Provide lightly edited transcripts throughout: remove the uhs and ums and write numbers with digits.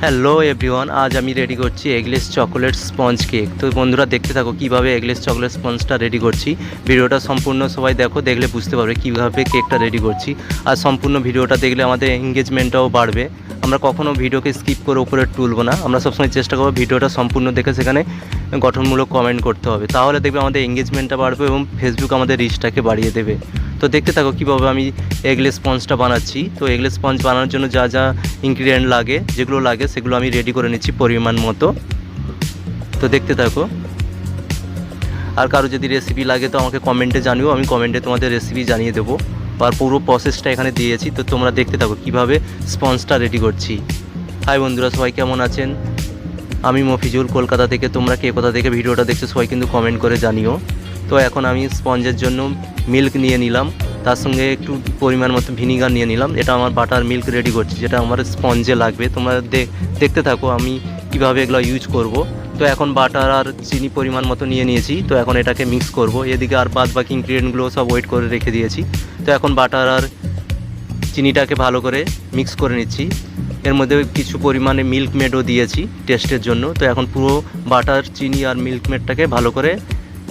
Hello everyone, আজ আমি ready করছি এগলেস চকোলেট স্পঞ্জ কেক। তো বন্ধুরা দেখতে থাকো কীভাবে এগলেস চকোলেট স্পঞ্জটা রেডি করছি। ভিডিওটা সম্পূর্ণ সবাই দেখো, দেখলে বুঝতে পারবে কীভাবে কেকটা রেডি করছি। আর সম্পূর্ণ ভিডিওটা দেখলে আমাদের এঙ্গেজমেন্টটাও বাড়বে। আমরা কখনও ভিডিওকে স্কিপ করে উপরে তুলব না, আমরা সবসময় চেষ্টা করবো ভিডিওটা সম্পূর্ণ দেখে সেখানে গঠনমূলক কমেন্ট করতে হবে, তাহলে দেখবে আমাদের এঙ্গেজমেন্টটা বাড়বে এবং ফেসবুক আমাদের রিচটাকে বাড়িয়ে দেবে। তো দেখতে থাকো কীভাবে আমি এগলেস স্পঞ্জটা বানাচ্ছি। তো এগলেস স্পঞ্জ বানানোর জন্য যা যা ইনগ্রিডিয়েন্ট লাগে, যেগুলো লাগে সেগুলো আমি রেডি করে নিচ্ছি পরিমাণ মতো। তো দেখতে থাকো। আর কারো যদি রেসিপি লাগে তো আমাকে কমেন্টে জানিও, আমি কমেন্টে তোমাদের রেসিপি জানিয়ে দেবো। আর পুরো প্রসেসটা এখানে দিয়েছি, তো তোমরা দেখতে থাকো কীভাবে স্পঞ্জটা রেডি করছি। হাই বন্ধুরা, সবাই কেমন আছেন? আমি মফিজুল, কলকাতা থেকে। তোমরা কে কোথা থেকে ভিডিওটা দেখছো সবাই কিন্তু কমেন্ট করে জানিও। তো এখন আমি স্পঞ্জের জন্য মিল্ক নিয়ে নিলাম, তার সঙ্গে একটু পরিমাণ মতো ভিনিগার নিয়ে নিলাম। এটা আমার বাটার মিল্ক রেডি করছি, যেটা আমার স্পঞ্জে লাগবে। তোমরা দেখতে থাকো আমি কিভাবে এগুলো ইউজ করব। তো এখন বাটার আর চিনি পরিমাণ মতো নিয়ে নিয়েছি, তো এখন এটাকে মিক্স করব। এদিকে আর বাদ বাকি ইনগ্রিডিয়েন্টগুলো সব ওয়েট করে রেখে দিয়েছি। তো এখন বাটার আর চিনিটাকে ভালো করে মিক্স করে নিচ্ছি। এর মধ্যে কিছু পরিমাণে মিল্ক মেডও দিয়েছি টেস্টের জন্য। তো এখন পুরো বাটার, চিনি আর মিল্ক মেডটাকে ভালো করে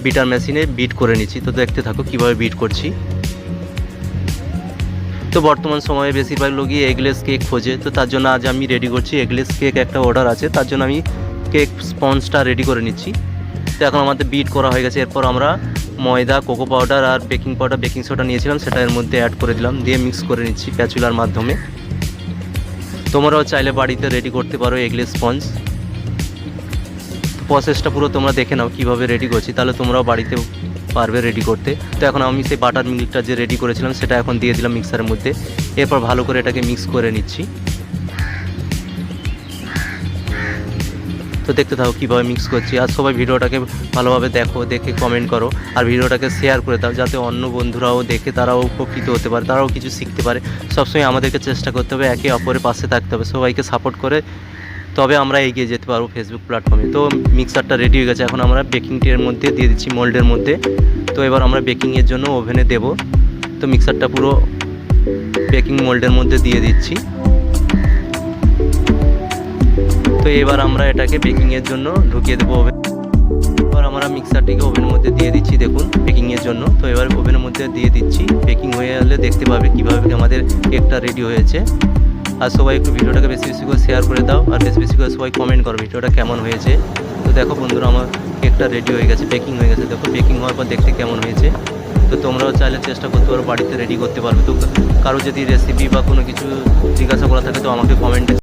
বিটার মেশিনে বিট করে নিচ্ছি। তো দেখতে থাকো কীভাবে বিট করছি। তো বর্তমান সময়ে বেশিরভাগ লোকই এগলেস কেক খোঁজে, তো তার জন্য আজ আমি রেডি করছি এগলেস কেক। একটা অর্ডার আছে, তার জন্য আমি কেক স্পঞ্জটা রেডি করে নিচ্ছি। তো এখন আমাদের বিট করা হয়ে গেছে। এরপর আমরা ময়দা, কোকো পাউডার আর বেকিং পাউডার, বেকিং সোডা নিয়েছিলাম, সেটা এর মধ্যে অ্যাড করে দিলাম, দিয়ে মিক্স করে নিচ্ছি প্যাচুলার মাধ্যমে। তোমরাও চাইলে বাড়িতে রেডি করতে পারো এগলেস স্পঞ্জ। তো প্রসেসটা পুরো তোমরা দেখে নাও কীভাবে রেডি করছি, তাহলে তোমরাও বাড়িতে পারবে রেডি করতে। তো এখন আমি সেই বাটার মিল্কটা যে রেডি করেছিলাম সেটা এখন দিয়ে দিলাম মিক্সারের মধ্যে। এরপর ভালো করে এটাকে মিক্স করে নিচ্ছি। তো দেখতে থাকো কীভাবে মিক্স করছি। আর সবাই ভিডিওটাকে ভালোভাবে দেখো, দেখে কমেন্ট করো আর ভিডিওটাকে শেয়ার করে দাও, যাতে অন্য বন্ধুরাও দেখে তারাও উপকৃত হতে পারে, তারাও কিছু শিখতে পারে। সবসময় আমাদেরকে চেষ্টা করতে হবে একে অপরের পাশে থাকতে হবে, সবাইকে সাপোর্ট করে তবে আমরা এগিয়ে যেতে পারবো ফেসবুক প্ল্যাটফর্মে। তো মিক্সারটা রেডি হয়ে গেছে, এখন আমরা বেকিং ট্রের মধ্যে দিয়ে দিচ্ছি, মোল্ডের মধ্যে। তো এবার আমরা বেকিংয়ের জন্য ওভেনে দেব। তো মিক্সারটা পুরো বেকিং মোল্ডের মধ্যে দিয়ে দিচ্ছি। তো এবার আমরা এটাকে বেকিংয়ের জন্য ঢুকিয়ে দেবো ওভেন। এবার আমরা মিক্সারটিকে ওভেনের মধ্যে দিয়ে দিচ্ছি, দেখুন বেকিংয়ের জন্য। তো এবার ওভেনের মধ্যে দিয়ে দিচ্ছি, বেকিং হয়ে গেলে দেখতে পাবে কীভাবে আমাদের কেকটা রেডি হয়েছে। আর সবাই একটু ভিডিওটাকে বেশি বেশি করে শেয়ার করে দাও, আর বেশি বেশি করে সবাই কমেন্ট করো ভিডিওটা কেমন হয়েছে। তো দেখো বন্ধুরা, আমার কেকটা রেডি হয়ে গেছে, বেকিং হয়ে গেছে। দেখো বেকিং হওয়ার পর দেখতে কেমন হয়েছে। তো তোমরাও চাইলে চেষ্টা করতে পারো, বাড়িতে রেডি করতে পারবে। তো কারো যদি রেসিপি বা কোনো কিছু জিজ্ঞাসা করা থাকে তো আমাকে কমেন্টে